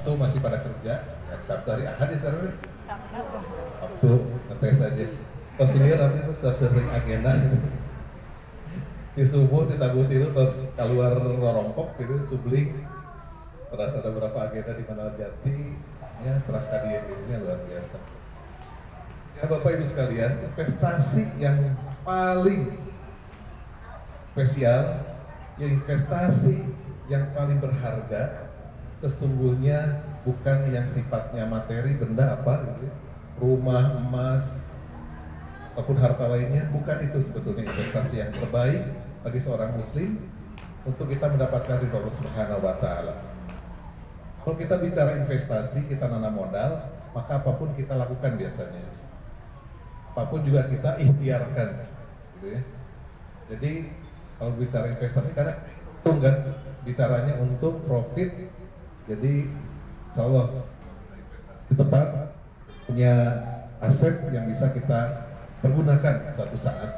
Sabtu masih pada kerja, ya, Sabtu hari Ahad ya sekarang. Sabtu ngetes aja. Pas lihat tapi sudah sering agenda. Di subuh kita tiru terus keluar rorompok gitu subling. Terus ada beberapa agenda di mana Jati, ya terus tadi ini luar biasa. Ya Bapak Ibu sekalian, investasi yang paling spesial, ya investasi yang paling berharga sesungguhnya bukan yang sifatnya materi, benda apa gitu, rumah, emas, ataupun harta lainnya, bukan itu sebetulnya investasi yang terbaik bagi seorang muslim untuk kita mendapatkan ridho Allah Subhanahu wa taala. Kalau kita bicara investasi, kita nanam modal, maka apapun kita lakukan biasanya. Apapun juga kita ikhtiarkan gitu ya. Jadi kalau bicara investasi karena kan bicaranya untuk profit. Jadi insya Allah di tempat punya aset yang bisa kita pergunakan suatu saat.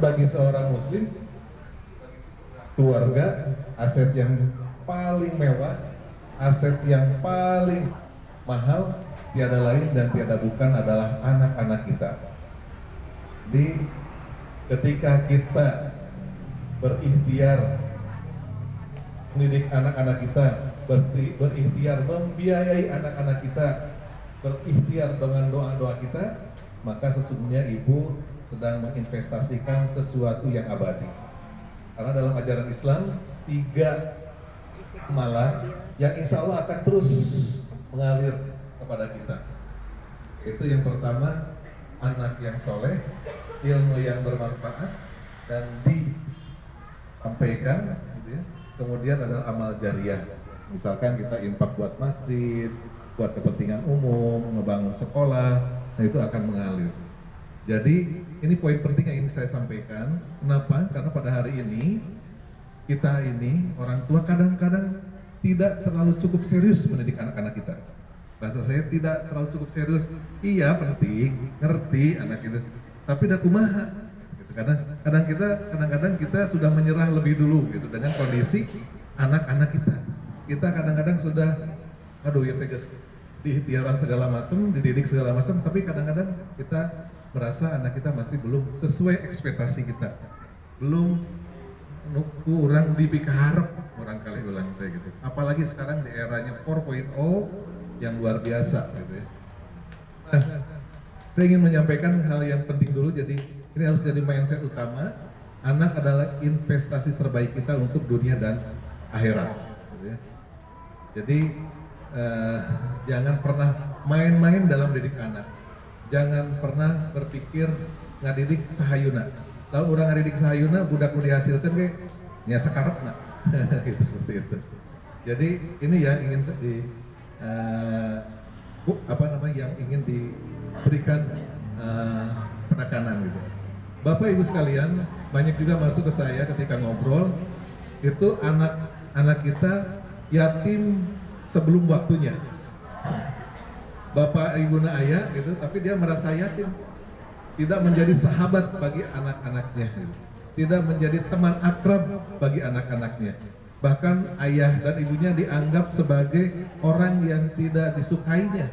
Bagi seorang muslim, keluarga, aset yang paling mewah, aset yang paling mahal, tiada lain dan tiada bukan adalah anak-anak kita. Jadi ketika kita berikhtiar mendidik anak-anak kita, berikhtiar membiayai anak-anak kita, berikhtiar dengan doa-doa kita, maka sesungguhnya ibu sedang menginvestasikan sesuatu yang abadi. Karena dalam ajaran Islam 3 amalan yang insya Allah akan terus mengalir kepada kita. Itu yang pertama, anak yang soleh, ilmu yang bermanfaat dan disampaikan gitu ya. Kemudian adalah amal jariah, misalkan kita infak buat masjid, buat kepentingan umum, ngebangun sekolah, nah itu akan mengalir. Jadi ini poin penting yang ingin saya sampaikan. Kenapa? Karena pada hari ini kita ini orang tua kadang-kadang tidak terlalu cukup serius mendidik anak-anak kita. Bahasa saya tidak terlalu cukup serius. Iya penting, ngerti anak itu, tapi dah kumaha. Kadang-kadang kita sudah menyerah lebih dulu gitu dengan kondisi anak-anak kita. Kita kadang-kadang sudah, aduh ya tegas, diikhtiaran segala macam, dididik segala macam, tapi kadang-kadang kita merasa anak kita masih belum sesuai ekspektasi kita, belum kurang dibikaharap orang kali ulang gitu. Apalagi sekarang di eranya 4.0 yang luar biasa gitu ya. Nah, saya ingin menyampaikan hal yang penting dulu. Jadi ini harus jadi mindset utama. Anak adalah investasi terbaik kita untuk dunia dan akhirat gitu ya. Jadi jangan pernah main-main dalam didik anak. Jangan pernah berpikir ngadidik sahayuna. Kalau orang ngadidik sahayuna, budak mau dihasilkan kayak nya sakarepna. Gitu seperti itu. Jadi ini yang ingin yang ingin diberikan penekanan gitu. Bapak Ibu sekalian, banyak juga masuk ke saya ketika ngobrol, itu anak-anak kita yatim sebelum waktunya. Bapak ibunya ayah gitu, tapi dia merasa yatim, tidak menjadi sahabat bagi anak-anaknya, gitu. Tidak menjadi teman akrab bagi anak-anaknya. Bahkan ayah dan ibunya dianggap sebagai orang yang tidak disukainya,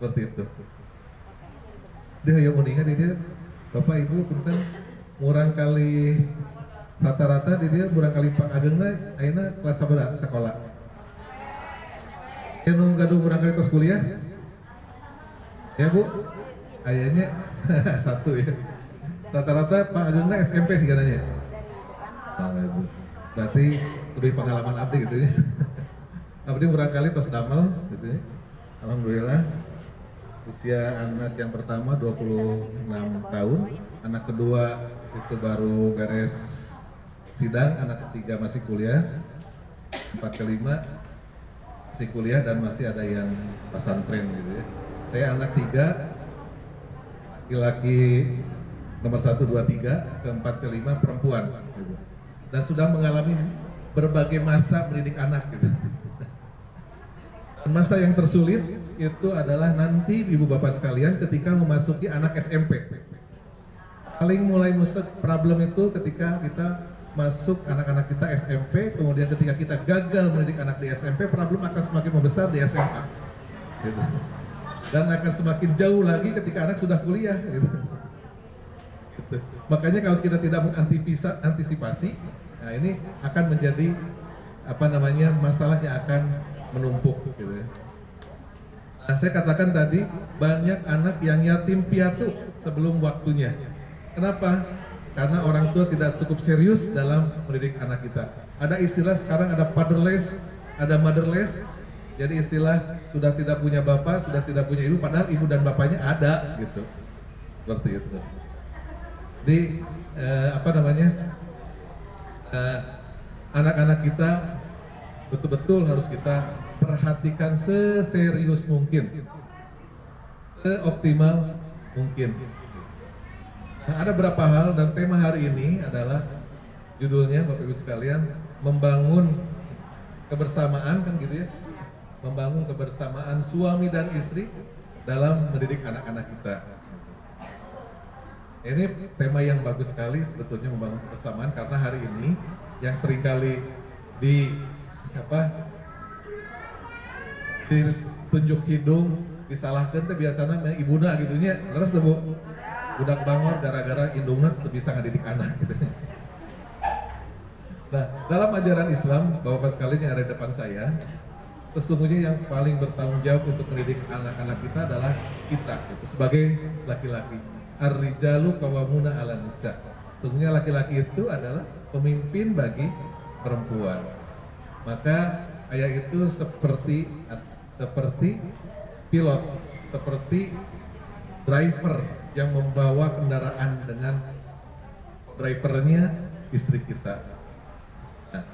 seperti itu. Dia yang meninggal dia, bapak ibu punten murang kali rata-rata dia murang kali Pak Agengna, ayeuna kelas sabaraha sekolah. Anu gaduh murang kali tos kuliah. Ya Bu, ayahnya 1 ya. Rata-rata Pak Agengna SMP sih katanya. Nah, itu. Berarti lebih pengalaman abdi gitu ya. Abdi murang kali tos damel gitu ya. Alhamdulillah. Usia anak yang pertama 26 tahun, anak kedua itu baru beres sidang, anak ketiga masih kuliah, 4 ke 5 masih kuliah dan masih ada yang pesantren gitu ya. Saya anak 3, laki-laki nomor 1, 2, 3, keempat, kelima perempuan gitu. Dan sudah mengalami berbagai masa mendidik anak gitu. Dan masa yang tersulit itu adalah nanti ibu bapak sekalian ketika memasuki anak SMP. Paling mulai masuk problem itu ketika kita masuk anak-anak kita SMP, kemudian ketika kita gagal mendidik anak di SMP, problem akan semakin membesar di SMA. Gitu. Dan akan semakin jauh lagi ketika anak sudah kuliah. Gitu. Gitu. Makanya kalau kita tidak mengantisipasi, nah ini akan menjadi masalahnya akan menumpuk. Gitu. Nah, saya katakan tadi banyak anak yang yatim piatu sebelum waktunya. Kenapa? Karena orang tua tidak cukup serius dalam mendidik anak kita. Ada istilah sekarang ada fatherless, ada motherless. Jadi istilah sudah tidak punya bapak, sudah tidak punya ibu, padahal ibu dan bapaknya ada gitu. Seperti itu. Jadi anak-anak kita betul-betul harus kita perhatikan seserius mungkin, seoptimal mungkin. Nah, ada beberapa hal dan tema hari ini adalah judulnya Bapak Ibu sekalian, membangun kebersamaan, kan gitu ya, membangun kebersamaan suami dan istri dalam mendidik anak-anak kita. Ini tema yang bagus sekali sebetulnya, membangun kebersamaan, karena hari ini yang seringkali ditunjuk hidung, disalahkan tuh biasanya ibuna gitunya, terus tuh Bu, budak bangor gara-gara indungna tuh bisa ngadidik anak gitu. Nah, dalam ajaran Islam, Bapak sekalian yang ada di depan saya, sesungguhnya yang paling bertanggung jawab untuk mendidik anak-anak kita adalah kita gitu, sebagai laki-laki. Ar-rijalu qawwamuna 'alan nisa. Sesungguhnya laki-laki itu adalah pemimpin bagi perempuan. Maka ayat itu seperti pilot, seperti driver yang membawa kendaraan dengan drivernya istri kita. Nah,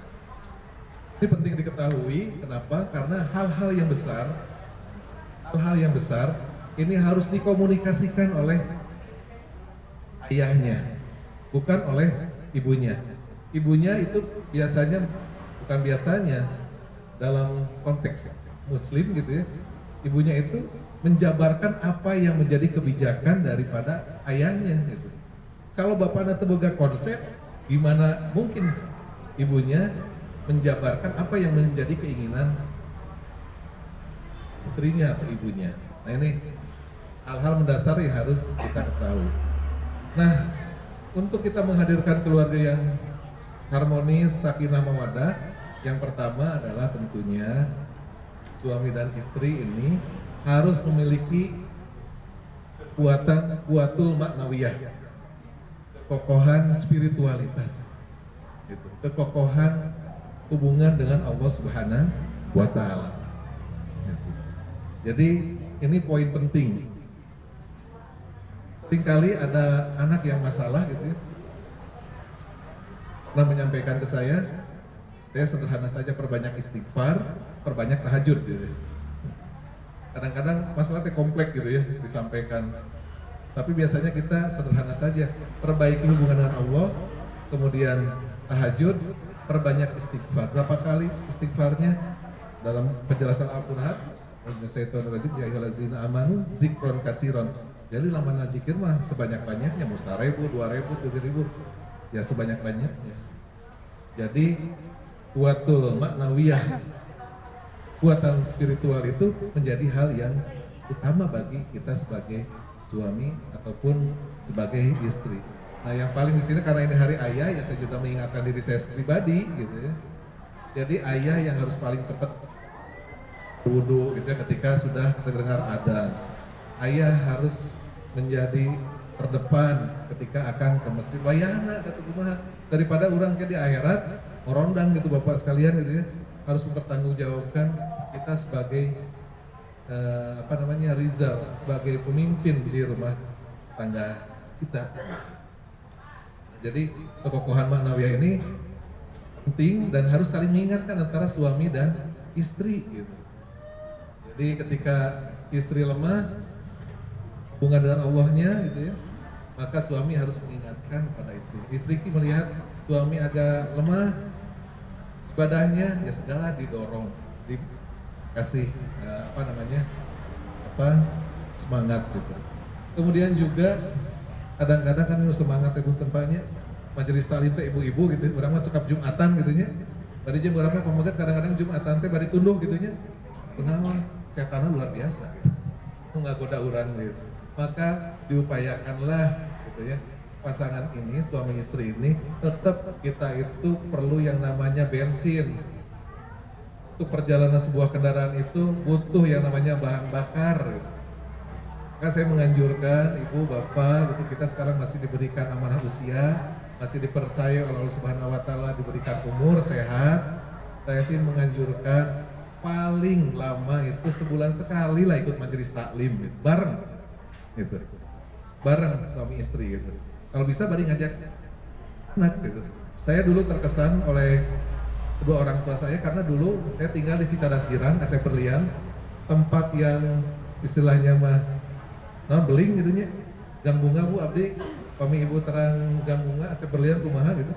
ini penting diketahui. Kenapa? Karena hal-hal yang besar ini harus dikomunikasikan oleh ayahnya, bukan oleh ibunya. Ibunya itu bukan biasanya dalam konteks Muslim gitu ya, ibunya itu menjabarkan apa yang menjadi kebijakan daripada ayahnya gitu. Kalau bapak nanti boga konsep, gimana mungkin ibunya menjabarkan apa yang menjadi keinginan istrinya atau ibunya. Nah, ini hal-hal mendasar yang harus kita ketahui. Nah, untuk kita menghadirkan keluarga yang harmonis, sakinah mawaddah, yang pertama adalah tentunya suami dan istri ini harus memiliki kuatul maknawiyah, kekokohan spiritualitas, gitu. Kekokohan hubungan dengan Allah Subhanahu wa Ta'ala. Gitu. Jadi ini poin penting. Seringkali ada anak yang masalah gitu ya, pernah menyampaikan ke saya sederhana saja, perbanyak istighfar, perbanyak tahajud gitu. Kadang-kadang masalahnya kompleks gitu ya disampaikan, tapi biasanya kita sederhana saja, perbaiki hubungan dengan Allah, kemudian tahajud, perbanyak istighfar. Berapa kali istighfarnya dalam penjelasan Al-Quran? Ya ayyuhallazina amanu zikron kasiron. Jadi lama zikir mah sebanyak-banyaknya, mau 1.000, 2.000, 7.000, ya sebanyak-banyaknya. Jadi kuatul maknawiyah, kuatan spiritual itu menjadi hal yang utama bagi kita sebagai suami ataupun sebagai istri. Nah, yang paling di sini karena ini hari ayah, ya saya juga mengingatkan diri saya pribadi gitu ya. Jadi ayah yang harus paling cepat wudu gitu ya ketika sudah terdengar adzan. Ayah harus menjadi terdepan ketika akan ke masjid. Bayana kata kumaha, daripada orang ke di akhirat merondang gitu Bapak sekalian gitu ya. Harus mempertanggungjawabkan kita sebagai rizal, sebagai pemimpin di rumah tangga kita. Jadi kekokohan maknawiyah ini penting dan harus saling mengingatkan antara suami dan istri gitu. Jadi ketika istri lemah hubungan dengan Allahnya gitu ya, maka suami harus mengingatkan kepada istri. Istri melihat suami agak lemah ibadahnya, ya segala didorong, dikasih semangat gitu. Kemudian juga kadang-kadang kan semangat itu tempatnya majelis taklim teh ibu-ibu gitu, urang mah cekap Jumatan gitu nya. Bari jeung urang mah pamoget kadang-kadang Jumatan teh bari tunduh gitu nya. Kunaon? Setanna luar biasa gitu. Nu ngagoda urang gitu. Maka diupayakanlah gitu ya. Pasangan ini, suami istri ini, tetap kita itu perlu yang namanya bensin. Untuk perjalanan sebuah kendaraan itu butuh yang namanya bahan bakar. Maka saya menganjurkan ibu, bapak, gitu, kita sekarang masih diberikan amanah usia, masih dipercaya oleh Allah Subhanahu Wa Taala, diberikan umur sehat. Saya sih menganjurkan paling lama itu sebulan sekali lah ikut majelis taklim, gitu, bareng, gitu, bareng suami istri gitu. Kalau bisa bari ngajak anak gitu. Saya dulu terkesan oleh kedua orang tua saya karena dulu saya tinggal di Cicadas Girang, Asep Berlian, tempat yang istilahnya mah beling gitu nya. Gang bunga Bu abdi, kami ibu terang gang bunga Asep Berlian kumaha gitu.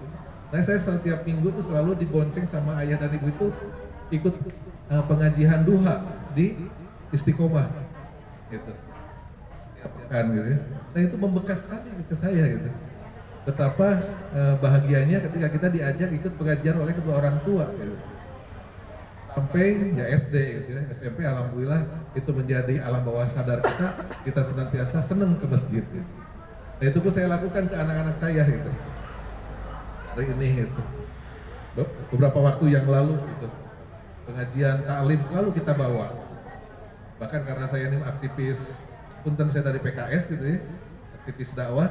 Nah saya setiap minggu tuh selalu dibonceng sama ayah dan ibu itu ikut pengajian duha di Istiqomah gitu. Kan gitu ya. Nah itu membekas sekali ke saya gitu. Betapa bahagianya ketika kita diajak ikut pengajian oleh kedua orang tua gitu. Sampai ya SD gitu ya, SMP alhamdulillah itu menjadi alam bawah sadar kita senantiasa senang ke masjid gitu. Nah itu pun saya lakukan ke anak-anak saya gitu. Hari ini gitu. Beberapa waktu yang lalu gitu. Pengajian taklim selalu kita bawa. Bahkan karena saya ini aktivis punten saya dari PKS gitu ya, aktivis dakwah,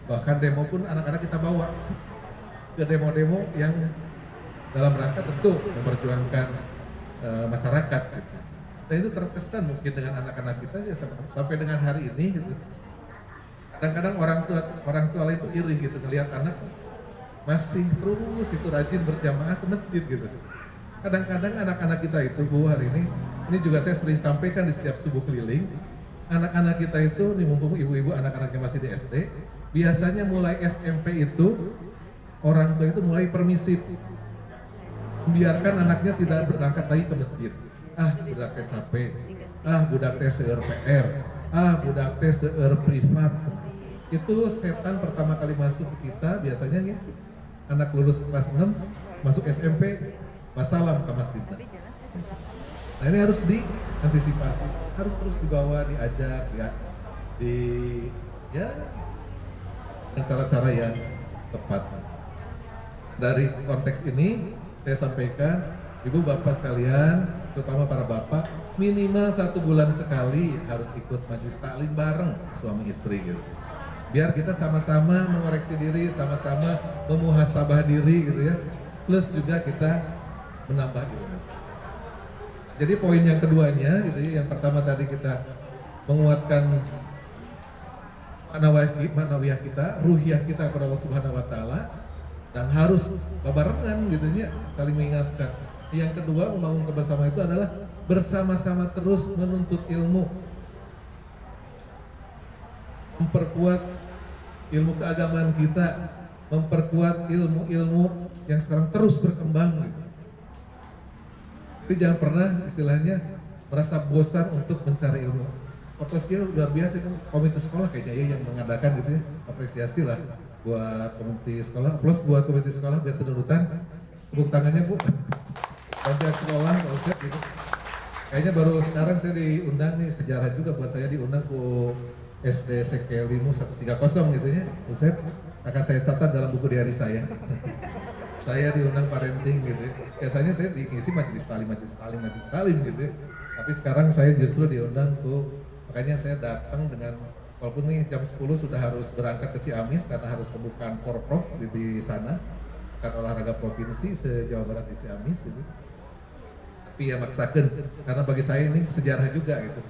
bahkan demo pun anak-anak kita bawa ke demo-demo yang dalam rangka tentu memperjuangkan masyarakat gitu. Dan itu terkesan mungkin dengan anak-anak kita ya, sampai dengan hari ini gitu. Kadang-kadang orang tua itu iri gitu ngelihat anak masih terus itu rajin berjamaah ke masjid gitu. Kadang-kadang anak-anak kita itu Bu hari ini juga saya sering sampaikan di setiap subuh keliling. Anak-anak kita itu, nih mumpung ibu-ibu anak-anaknya masih di SD, biasanya mulai SMP itu orang tua itu mulai permisif, membiarkan anaknya tidak berangkat lagi ke masjid. Budak teh capek, budak teh seueur PR, budak teh seueur privat. Itu setan pertama kali masuk ke kita biasanya gitu. Anak lulus kelas 6 masuk SMP, wassalam ke masjid. Nah ini harus diantisipasi, harus terus dibawa, diajak ya, dengan cara-cara yang tepat. Dari konteks ini saya sampaikan, ibu bapak sekalian, terutama para bapak, minimal 1 bulan sekali harus ikut majelis taklim bareng suami istri gitu. Biar kita sama-sama mengoreksi diri, sama-sama memuhasabah diri gitu ya. Plus juga kita menambah ilmu. Jadi poin yang keduanya, gitu ya, yang pertama tadi kita menguatkan manawiyah kita, ruhiyah kita kepada Allah Subhanahu Wa Taala, dan harus barengan gitu ya, saling mengingatkan. Yang kedua membangun kebersamaan itu adalah bersama-sama terus menuntut ilmu, memperkuat ilmu keagamaan kita, memperkuat ilmu-ilmu yang sekarang terus berkembang. Gitu. Jadi jangan pernah istilahnya merasa bosan untuk mencari ilmu. Portoskil luar biasa itu komite sekolah kayaknya ya yang mengadakan gitu ya, apresiasi lah buat komite sekolah, plus buat komite sekolah biar penurutan. Tepuk tangannya Bu. Pajak sekolah Ustaz gitu. Kayaknya baru sekarang saya diundang nih, sejarah juga buat saya diundang ke SD Sekelimu 130 gitu ya. Ustaz akan saya catat dalam buku diari saya. Saya diundang parenting gitu ya. Biasanya saya diisi majelis talim gitu ya. Tapi sekarang saya justru diundang tuh, makanya saya datang dengan, walaupun nih jam 10 sudah harus berangkat ke Ciamis karena harus pembukaan Porprov di sana, kan olahraga provinsi se-Jawa Barat di Ciamis gitu. Tapi ya maksakan, karena bagi saya ini sejarah juga gitu.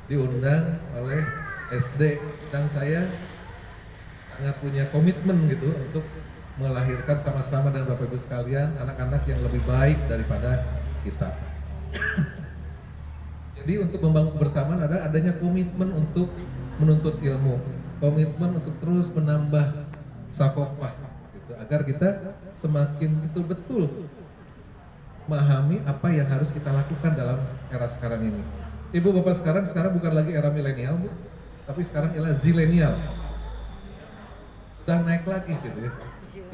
Diundang oleh SD dan saya sangat punya komitmen gitu untuk melahirkan sama-sama dengan Bapak Ibu sekalian anak-anak yang lebih baik daripada kita. Jadi untuk membangun kebersamaan adanya komitmen untuk menuntut ilmu, komitmen untuk terus menambah sakofah, gitu, agar kita semakin itu betul memahami apa yang harus kita lakukan dalam era sekarang ini. Ibu bapak sekarang bukan lagi era milenial Bu, tapi sekarang era zilenial. Udah naik lagi gitu ya.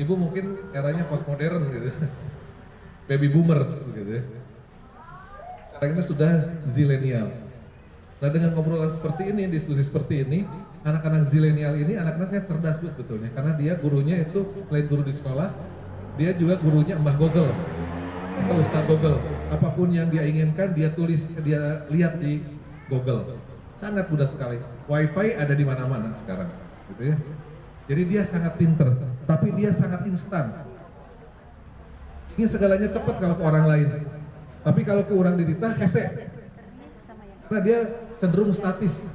ibu mungkin eranya postmodern gitu, baby boomers gitu ya. Sekarang ini sudah zilenial. Nah dengan obrolan seperti ini, diskusi seperti ini, anak-anak zilenial ini anak-anaknya cerdas Bu sebetulnya, karena dia gurunya itu selain guru di sekolah, dia juga gurunya Mbah Google atau Ustadz Google. Apapun yang dia inginkan dia tulis, dia lihat di Google. Sangat mudah sekali. WiFi ada di mana-mana sekarang, gitu ya. Jadi dia sangat pinter, tapi dia sangat instan. Ingin segalanya cepat kalau ke orang lain, tapi kalau ke orang dititah hese. Karena dia cenderung statis,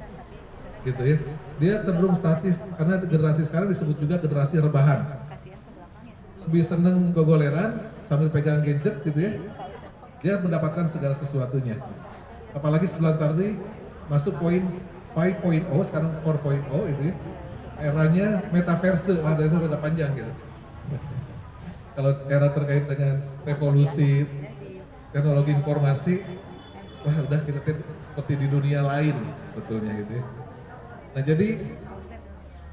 gitu ya. Dia cenderung statis karena generasi sekarang disebut juga generasi rebahan. Lebih seneng gogoleran sambil pegang gadget, gitu ya. Dia mendapatkan segala sesuatunya. Apalagi sebulan tadi masuk poin 5.0, sekarang 4.0 itu ya. Eranya metaverse, ada itu udah panjang gitu. Kalau era terkait dengan revolusi teknologi informasi, wah udah kita seperti di dunia lain betulnya gitu ya. Nah jadi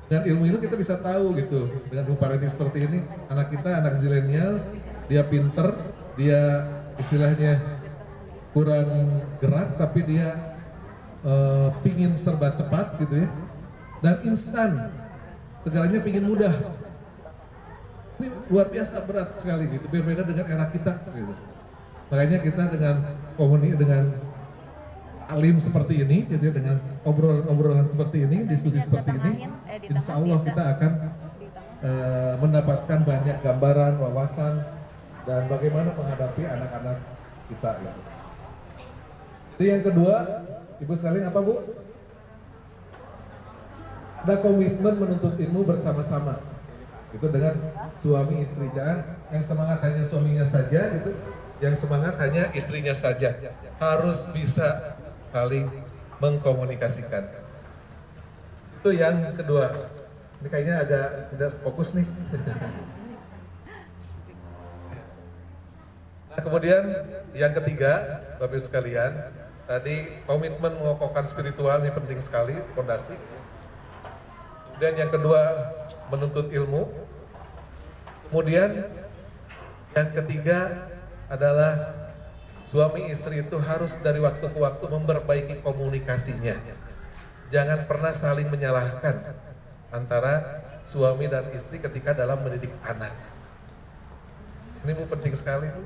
dengan ilmu itu kita bisa tahu gitu, dengan parenting seperti ini, anak kita, anak zilenial, dia pinter, dia istilahnya kurang gerak, tapi dia pingin serba cepat gitu ya, dan instan, segalanya pingin mudah. Ini luar biasa berat sekali gitu, berbeda dengan era kita gitu. Makanya kita dengan alim seperti ini, gitu ya, dengan obrolan seperti ini, diskusi seperti ini, insya Allah kita akan mendapatkan banyak gambaran, wawasan, dan bagaimana menghadapi anak-anak kita. Gitu. Jadi yang kedua, Ibu sekalian apa Bu? Ada komitmen menuntut ilmu bersama-sama. Itu dengan suami istri, jangan yang semangat hanya suaminya saja gitu, yang semangat hanya istrinya saja. Harus bisa saling mengkomunikasikan. Itu yang kedua. Ini kayaknya agak tidak fokus nih. Nah, kemudian yang ketiga, Bapak Ibu sekalian, tadi komitmen mengokohkan spiritual ini penting sekali, fondasi. Dan yang kedua, menuntut ilmu. Kemudian yang ketiga adalah suami istri itu harus dari waktu ke waktu memperbaiki komunikasinya. Jangan pernah saling menyalahkan antara suami dan istri ketika dalam mendidik anak. Ini Bu, penting sekali Bu.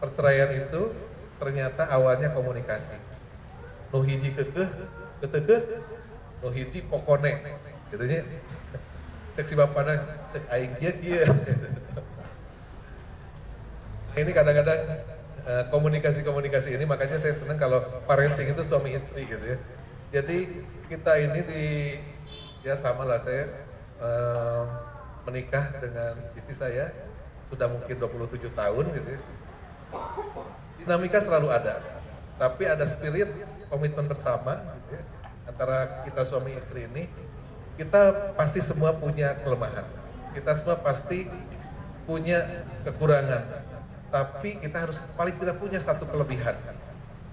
Perceraian itu ternyata awalnya komunikasi. Nu hiji keukeuh, ketekeuh, nu hiji pokone. Gitu nya. Cek si bapana, cek aing kieu. Ini kadang-kadang komunikasi-komunikasi ini, makanya saya senang kalau parenting itu suami istri gitu ya. Jadi kita ini ya sama lah, saya menikah dengan istri saya sudah mungkin 27 tahun gitu ya. Dinamika selalu ada, tapi ada spirit komitmen bersama gitu ya, antara kita suami istri ini. Kita pasti semua punya kelemahan, kita semua pasti punya kekurangan, tapi kita harus paling tidak punya satu kelebihan.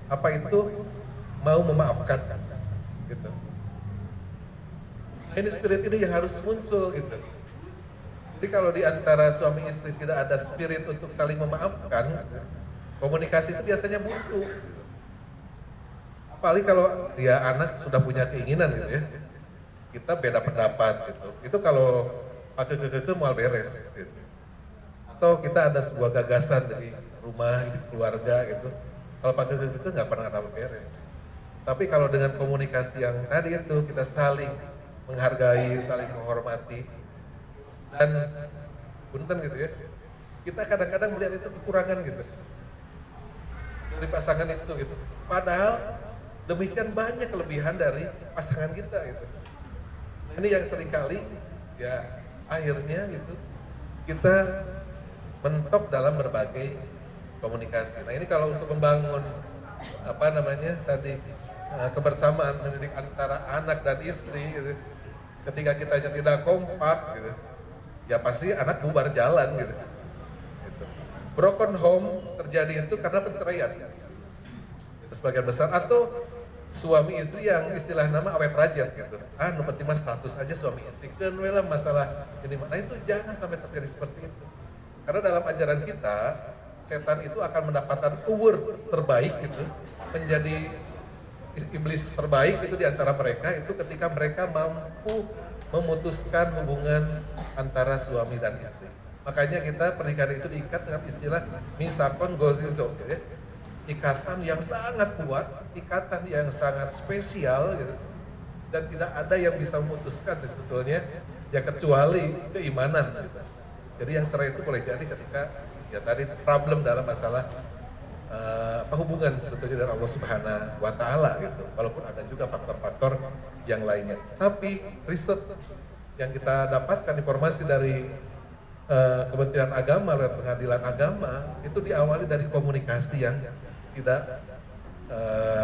Apa itu? Mau memaafkan gitu. Ini spirit ini yang harus muncul gitu. Jadi kalau di antara suami istri tidak ada spirit untuk saling memaafkan, komunikasi itu biasanya buntu. Apalagi kalau dia anak sudah punya keinginan gitu ya, kita beda pendapat gitu. Itu kalau pakai kekeke mau beres gitu. Atau kita ada sebuah gagasan dari rumah, di keluarga gitu. Kalau pakai kekeke nggak pernah dapat beres. Tapi kalau dengan komunikasi yang tadi itu, kita saling menghargai, saling menghormati, dan punten gitu ya, kita kadang-kadang melihat itu kekurangan gitu dari pasangan itu gitu. Padahal demikian banyak kelebihan dari pasangan kita gitu. Ini yang seringkali ya akhirnya gitu kita mentok dalam berbagai komunikasi. Nah ini kalau untuk membangun apa namanya tadi kebersamaan mendidik antara anak dan istri gitu, ketika kita tidak kompak gitu, ya pasti anak bubar jalan gitu. Broken home terjadi itu karena perceraian itu sebagian besar, atau suami istri yang istilah nama awet rajat gitu. Nu penting mah status aja suami istri. Kan lah masalah ini. Nah itu jangan sampai terjadi seperti itu. Karena dalam ajaran kita, setan itu akan mendapatkan award terbaik gitu, menjadi iblis terbaik itu di antara mereka itu ketika mereka mampu memutuskan hubungan antara suami dan istri. Makanya kita pernikahan itu diikat dengan istilah misakon gozizo, ya. Ikatan yang sangat kuat, ikatan yang sangat spesial gitu. Dan tidak ada yang bisa memutuskan sebetulnya ya kecuali keimanan gitu. Jadi yang cerai itu boleh jadi ketika ya tadi problem dalam masalah hubungan sebetulnya dengan Allah Subhanahu wa Ta'ala gitu. Walaupun ada juga faktor-faktor yang lainnya. Tapi riset yang kita dapatkan informasi dari Kementerian Agama lewat Pengadilan Agama itu diawali dari komunikasi yang tidak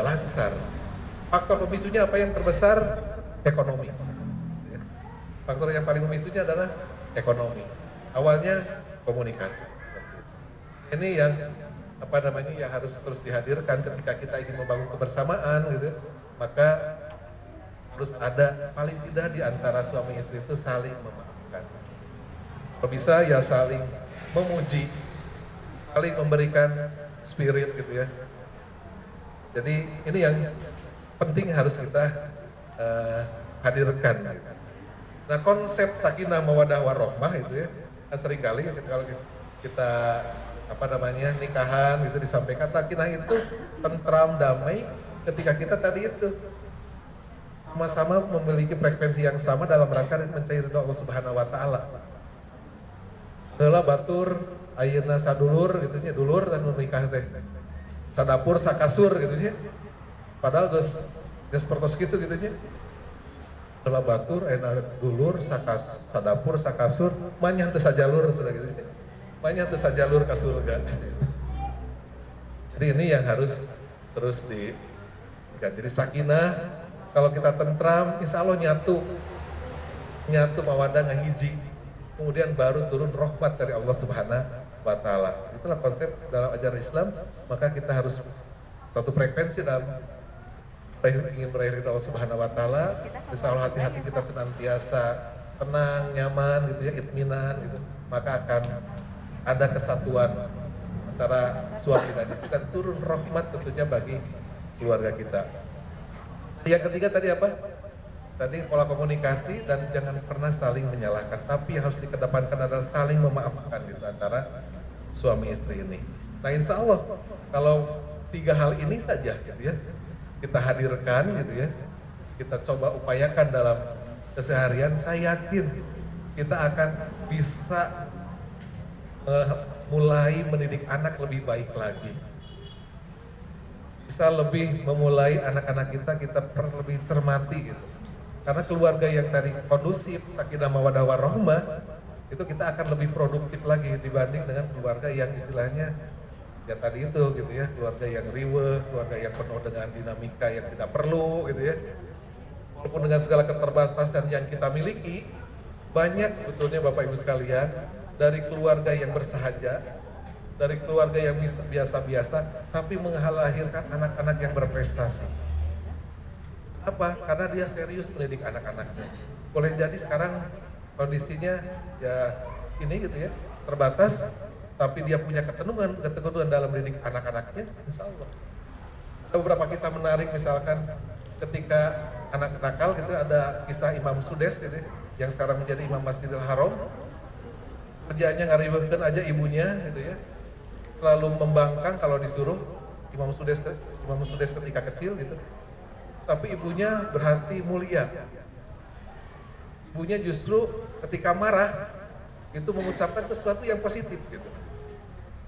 lancar. Faktor pemicunya apa yang terbesar? Ekonomi. Faktor yang paling memicunya adalah ekonomi. Awalnya komunikasi. Ini yang yang harus terus dihadirkan ketika kita ingin membangun kebersamaan gitu. Maka harus ada paling tidak di antara suami istri itu saling memaafkan. Kalau bisa ya saling memuji, saling memberikan spirit gitu ya. Jadi ini yang penting harus kita hadirkan. Nah konsep sakinah mawaddah warohmah itu ya seringkali kalau kita nikahan itu disampaikan sakinah itu tentram damai ketika kita tadi itu sama-sama memiliki frekuensi yang sama dalam rangka mencari ridho Allah Subhanahu wa Ta'ala. Heula batur ayeuna sadulur gitu nya, dulur dan menikah teh. Sadapur sakasur gitu nya. Padahal geus pertos kitu gitu nya. Heula batur ayeuna dulur sadapur sakasur manyah teu sajalur sudah gitu nya. Manyah teu sajalur ka surga. Jadi ini yang harus terus jadi sakinah. Kalau kita tentram, insya Allah nyatu mawadah ngahiji, kemudian baru turun rahmat dari Allah Subhanahu wa Ta'ala. Itulah konsep dalam ajaran Islam. Maka kita harus satu frekuensi dalam ingin meraih ridha Allah Subhanahu wa Ta'ala. Insya Allah hati-hati kita senantiasa tenang, nyaman gitu ya, itminan gitu. Maka akan ada kesatuan antara suami dan istri dan turun rahmat tentunya bagi keluarga kita. Yang ketiga tadi apa? Tadi pola komunikasi dan jangan pernah saling menyalahkan, tapi harus dikedepankan adalah saling memaafkan gitu antara suami istri ini. Nah insya Allah kalau tiga hal ini saja gitu ya kita hadirkan gitu ya, kita coba upayakan dalam keseharian, saya yakin kita akan bisa mulai mendidik anak lebih baik lagi. Bisa lebih memulai anak-anak kita perlu lebih cermati gitu. Karena keluarga yang tadi kondusif, sakinah mawaddah warahmah, itu kita akan lebih produktif lagi dibanding dengan keluarga yang istilahnya ya tadi itu gitu ya, keluarga yang riweuh, keluarga yang penuh dengan dinamika yang tidak perlu gitu ya. Walaupun dengan segala keterbatasan yang kita miliki, banyak sebetulnya Bapak Ibu sekalian dari keluarga yang bersahaja, dari keluarga yang biasa-biasa, tapi melahirkan anak-anak yang berprestasi. Apa? Karena dia serius mendidik anak-anaknya. Boleh jadi sekarang kondisinya ya ini gitu ya, terbatas, tapi dia punya keteguhan dalam mendidik anak-anaknya, insya Allah. Ada beberapa kisah menarik, misalkan ketika anak nakal gitu, ada kisah Imam Sudes gitu, yang sekarang menjadi Imam Masjidil Haram. Kerjaannya ngariweuhkeun aja ibunya gitu ya. Selalu membangkang kalau disuruh Imam Sudes ketika kecil gitu. Tapi ibunya berhati mulia. Ibunya justru ketika marah itu mengucapkan sesuatu yang positif gitu.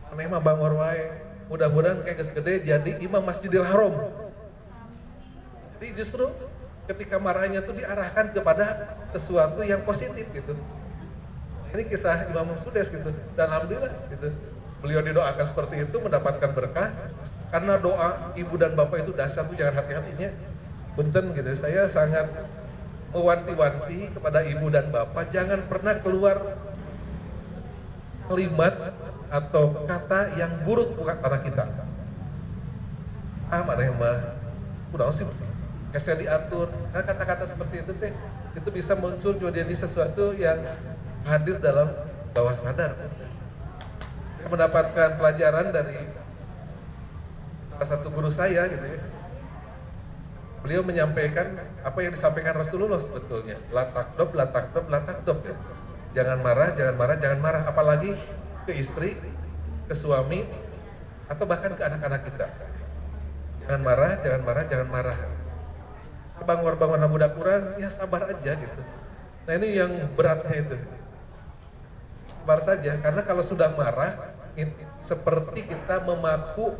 Aneh mah bangor wae, mudah-mudahan kayak geus gede jadi Imam Masjidil Haram. Jadi justru ketika marahnya itu diarahkan kepada sesuatu yang positif gitu. Ini kisah Imam Sudes gitu. Dan alhamdulillah gitu. Beliau didoakan seperti itu mendapatkan berkah karena doa ibu dan bapak itu dahsyat, tuh jangan hati-hatinya. Punten gitu, saya sangat mewanti-wanti kepada ibu dan bapak jangan pernah keluar kalimat atau kata yang buruk bukan anak kita. Mana yang mah udah sih case diatur. Nah, kata-kata seperti itu teh itu bisa muncul jadi sesuatu yang hadir dalam bawah sadar. Saya mendapatkan pelajaran dari salah satu guru saya gitu ya. Beliau menyampaikan apa yang disampaikan Rasulullah sebetulnya. La takdob, la takdob, la takdob. Jangan marah, jangan marah, jangan marah. Apalagi ke istri, ke suami, atau bahkan ke anak-anak kita. Jangan marah, jangan marah, jangan marah. Bangun budak kurang, ya sabar aja gitu. Nah ini yang beratnya itu. Sabar saja, karena kalau sudah marah, seperti kita memaku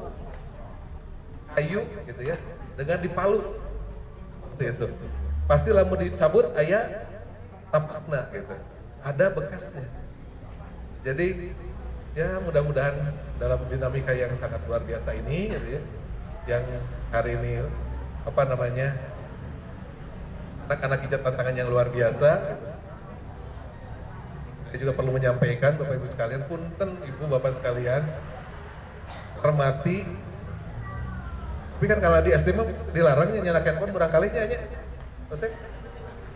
kayu gitu ya, dengan dipalu. Seperti itu. Pasti lamun dicabut, ayah tampakna gitu. Ada bekasnya. Jadi ya mudah-mudahan dalam dinamika yang sangat luar biasa ini gitu ya, yang hari ini apa namanya, anak-anak kita tantangan yang luar biasa. Saya juga perlu menyampaikan Bapak Ibu sekalian, punten Ibu Bapak sekalian, hormati. Tapi kan kalau di SD mah dilarangnya nyala handphone barangkalinya aja. Terus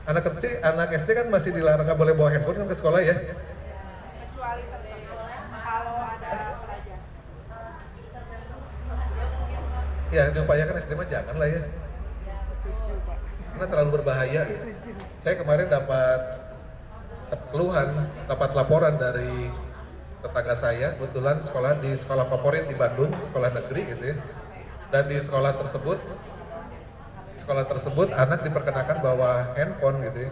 anak kecil, anak SD kan masih dilarang nggak boleh bawa handphone kan ke sekolah ya. Kecuali kalau ada pelajar. Ya diupayakan SD mah jangan lah ya. Karena terlalu berbahaya gitu. Saya kemarin dapat keluhan, dapat laporan dari tetangga saya, kebetulan sekolah di sekolah favorit di Bandung, sekolah negeri gitu ya. Dan di sekolah tersebut anak diperkenakan bawa handphone gitu ya.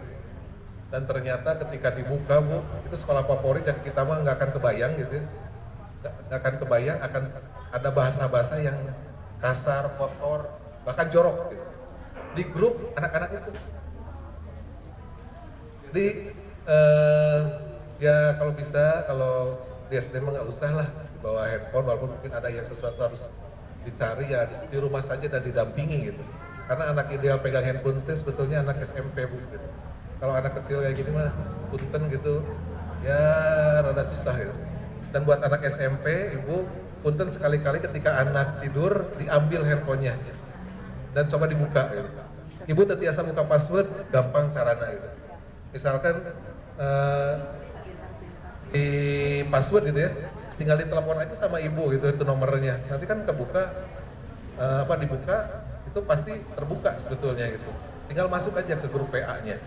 Dan ternyata ketika dibuka Bu, itu sekolah favorit yang kita mah nggak akan kebayang gitu ya. Nggak akan kebayang akan ada bahasa-bahasa yang kasar, kotor, bahkan jorok gitu. Di grup anak-anak itu. Jadi ya kalau bisa, kalau di SD mah nggak usah lah dibawa handphone, walaupun mungkin ada yang sesuatu harus dicari ya di rumah saja dan didampingi gitu. Karena anak ideal pegang handphone itu sebetulnya anak SMP Bu. Gitu. Kalau anak kecil kayak gini mah punten gitu, ya rada susah gitu. Dan buat anak SMP, Ibu punten sekali-kali ketika anak tidur diambil handphonenya dan coba dibuka gitu. Ibu terbiasa buka password, gampang caranya gitu. Misalkan di password gitu ya, tinggal ditelepon aja sama ibu gitu, itu nomornya. Nanti kan kebuka, dibuka, itu pasti terbuka sebetulnya gitu. Tinggal masuk aja ke grup PA-nya.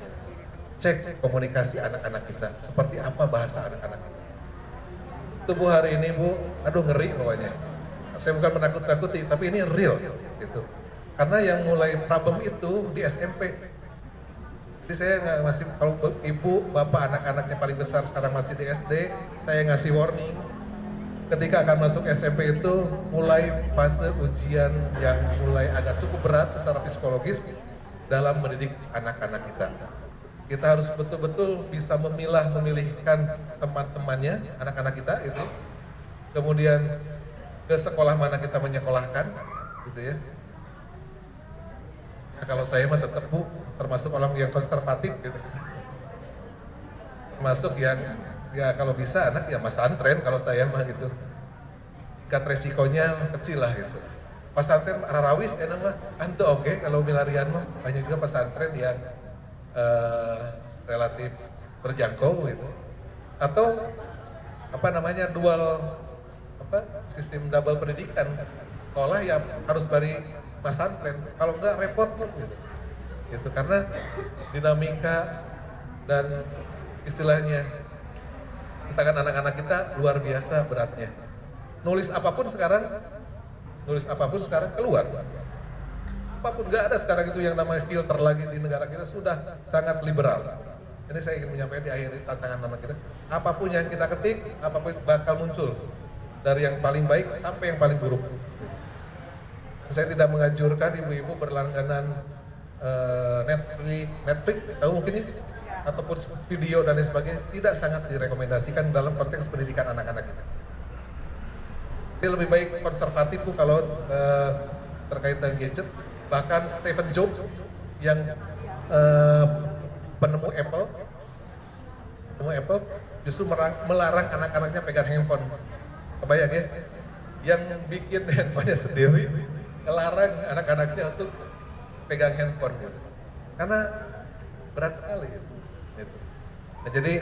Cek komunikasi anak-anak kita, seperti apa bahasa anak-anak kita. Itu Bu hari ini Bu, aduh ngeri pokoknya. Saya bukan menakut-nakuti, tapi ini real gitu. Karena yang mulai problem itu di SMP. Jadi saya nggak masih, kalau ibu, bapak, anak-anaknya paling besar sekarang masih di SD, saya ngasih warning. Ketika akan masuk SMP itu mulai fase ujian yang mulai agak cukup berat secara psikologis dalam mendidik anak-anak kita. Kita harus betul-betul bisa memilihkan teman-temannya, anak-anak kita itu. Kemudian ke sekolah mana kita menyekolahkan, gitu ya. Nah, kalau saya mah tetap Bu, termasuk orang yang konservatif gitu. Termasuk yang ya kalau bisa anak ya pesantren kalau saya mah gitu. Tingkat resikonya kecil lah gitu. Pesantren Rarawis enak mah antu oke kalau milarian mah banyak juga pesantren yang relatif terjangkau gitu. Atau dual sistem double pendidikan, sekolah yang harus dari pesantren, kalau enggak repot gitu. Gitu karena dinamika dan istilahnya tantangan anak-anak kita luar biasa beratnya. Nulis apapun sekarang keluar. Apapun nggak ada sekarang itu yang namanya filter lagi di negara kita, sudah sangat liberal. Ini saya ingin menyampaikan di akhir tantangan nama kita. Apapun yang kita ketik, apapun bakal muncul dari yang paling baik sampai yang paling buruk. Saya tidak menganjurkan ibu-ibu berlangganan Netflix, tahu mungkin ya, ataupun video dan lain sebagainya, tidak sangat direkomendasikan dalam konteks pendidikan anak-anak kita. Jadi lebih baik konservatif Bu kalau terkait dengan gadget. Bahkan Stephen Jobs yang penemu Apple justru melarang anak-anaknya pegang handphone. Kebayang ya? Yang bikin handphonenya sendiri ngelarang anak-anaknya untuk pegang handphone gitu. Karena berat sekali gitu. Nah, jadi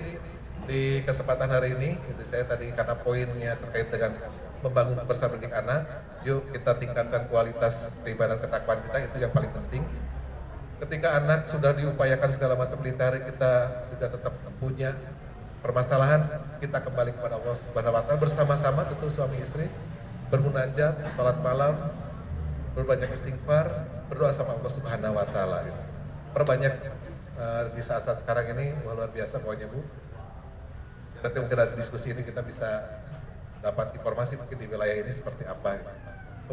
di kesempatan hari ini gitu, saya tadi karena poinnya terkait dengan membangun bersama didik anak, yuk kita tingkatkan kualitas keibadah ketakwaan kita, itu yang paling penting. Ketika anak sudah diupayakan segala macam lintari, kita juga tetap punya permasalahan, kita kembali kepada Allah Subhanahu wa Ta'ala bersama-sama, tentu suami istri bermunajat, salat malam, berbanyak istighfar, berdoa sama Allah Subhanahu wa Ta'ala gitu. Perbanyak di saat-saat sekarang ini luar biasa pokoknya Bu. Nanti mungkin dari diskusi ini kita bisa dapat informasi mungkin di wilayah ini seperti apa gitu.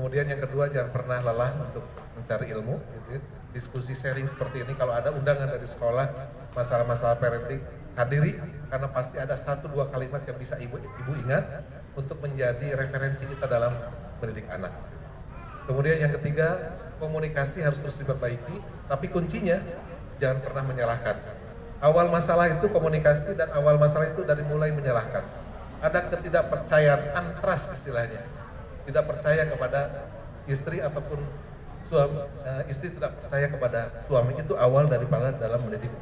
Kemudian yang kedua, jangan pernah lelah untuk mencari ilmu gitu. Diskusi sharing seperti ini, kalau ada undangan dari sekolah masalah-masalah parenting, hadiri, karena pasti ada 1-2 kalimat yang bisa ibu ingat untuk menjadi referensi kita dalam mendidik anak. Kemudian yang ketiga, komunikasi harus terus diperbaiki, tapi kuncinya jangan pernah menyalahkan. Awal masalah itu komunikasi, dan awal masalah itu dari mulai menyalahkan. Ada ketidakpercayaan, antras istilahnya, tidak percaya kepada istri ataupun suami, istri tidak percaya kepada suami, itu awal daripada dalam mendidik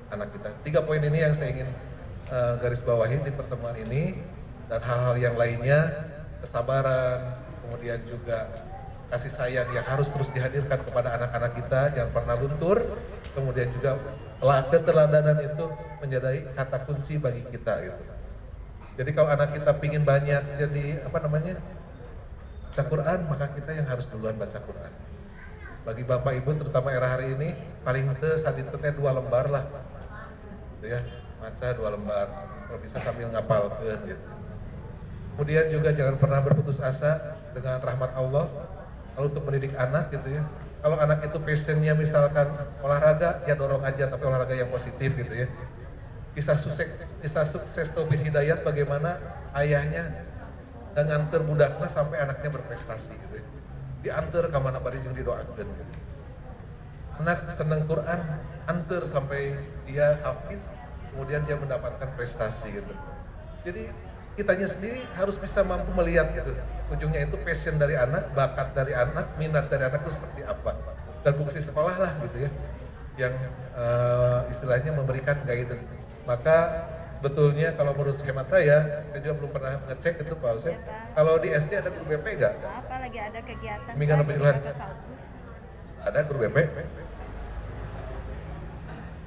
anak kita. 3 poin ini yang saya ingin garis bawahi di pertemuan ini, dan hal-hal yang lainnya, kesabaran, kemudian juga kasih sayang yang harus terus dihadirkan kepada anak-anak kita, jangan pernah luntur, kemudian juga keteladanan itu menjadi kata kunci bagi kita gitu. Jadi kalau anak kita pingin banyak jadi baca Quran, maka kita yang harus duluan baca Quran. Bagi bapak ibu terutama era hari ini, paling saditnya 2 lembar lah gitu ya, baca 2 lembar, kalau bisa sambil ngapalkeun gitu. Kemudian juga jangan pernah berputus asa dengan rahmat Allah kalau untuk mendidik anak gitu ya. Kalau anak itu passionnya misalkan olahraga, ya dorong aja, tapi olahraga yang positif gitu ya. Kisah sukses Taufik Hidayat, bagaimana ayahnya nganter budaknya sampai anaknya berprestasi gitu ya. Diantar ke mana bari jeung didoakeun gitu. Anak senang Quran, antar sampai dia hafiz, kemudian dia mendapatkan prestasi gitu. Jadi kitanya sendiri harus bisa mampu melihat gitu. Ujungnya itu passion dari anak, bakat dari anak, minat dari anak itu seperti apa. Dan fungsi sekolah lah gitu ya, yang istilahnya memberikan guidance. Maka sebetulnya kalau menurut skema saya juga belum pernah ngecek itu Pak Usep. Kalau di SD ada guru BP nggak? Apa lagi ada kegiatan? Minggu penjualan. Ada guru BP?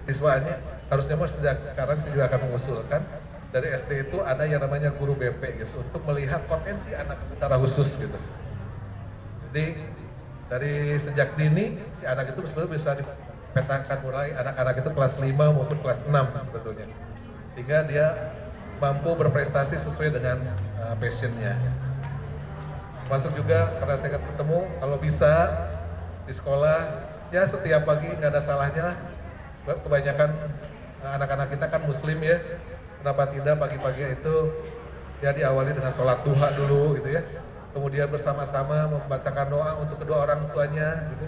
Siswanya harusnya mas sejak sekarang saya juga akan mengusulkan dari SD itu ada yang namanya guru BP gitu, untuk melihat potensi anak secara khusus gitu. Jadi dari sejak dini si anak itu sebetulnya bisa dipetakan mulai anak-anak itu kelas 5 maupun kelas 6 sebetulnya, sehingga dia mampu berprestasi sesuai dengan passionnya. Masuk juga karena saya ketemu kalau bisa di sekolah ya setiap pagi nggak ada salahnya lah. Kebanyakan anak-anak kita kan muslim ya, kenapa tidak pagi-pagi itu ya diawali dengan sholat duha dulu gitu ya, kemudian bersama-sama membacakan doa untuk kedua orang tuanya gitu.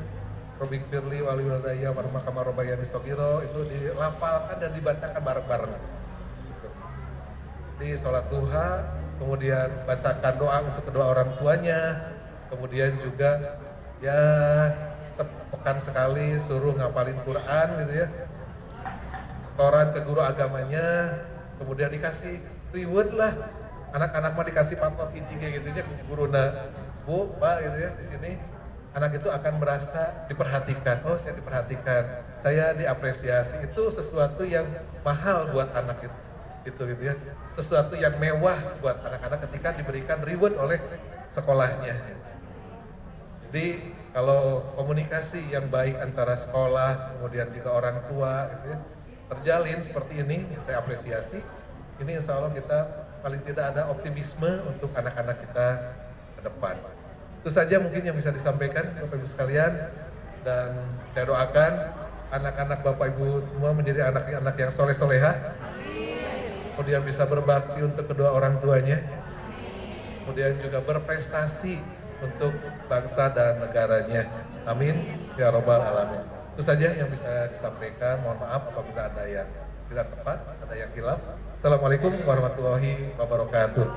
Robik Firli wali waladaya warma kamar robayani sogiro, itu dilafalkan dan dibacakan bareng-bareng gitu. Di sholat duha, kemudian bacakan doa untuk kedua orang tuanya, kemudian juga ya sepekan sekali suruh ngapalin Quran gitu ya, setoran ke guru agamanya, kemudian dikasih reward lah, anak-anak mah dikasih pamflet gitu ya, guruna Bu, Pak gitu ya, di sini anak itu akan merasa diperhatikan. Oh, saya diperhatikan, saya diapresiasi. Itu sesuatu yang mahal buat anak itu gitu ya, sesuatu yang mewah buat anak-anak ketika diberikan reward oleh sekolahnya. Jadi kalau komunikasi yang baik antara sekolah kemudian juga orang tua gitu ya, terjalin seperti ini, saya apresiasi. Ini insya Allah kita paling tidak ada optimisme untuk anak-anak kita ke depan. Itu saja mungkin yang bisa disampaikan Bapak Ibu sekalian, dan saya doakan anak-anak Bapak Ibu semua menjadi anak-anak yang soleh-solehah, kemudian bisa berbakti untuk kedua orang tuanya, kemudian juga berprestasi untuk bangsa dan negaranya. Amin ya robbal alamin. Itu saja yang bisa disampaikan. Mohon maaf apabila ada yang tidak tepat, ada yang hilaf. Assalamualaikum warahmatullahi wabarakatuh.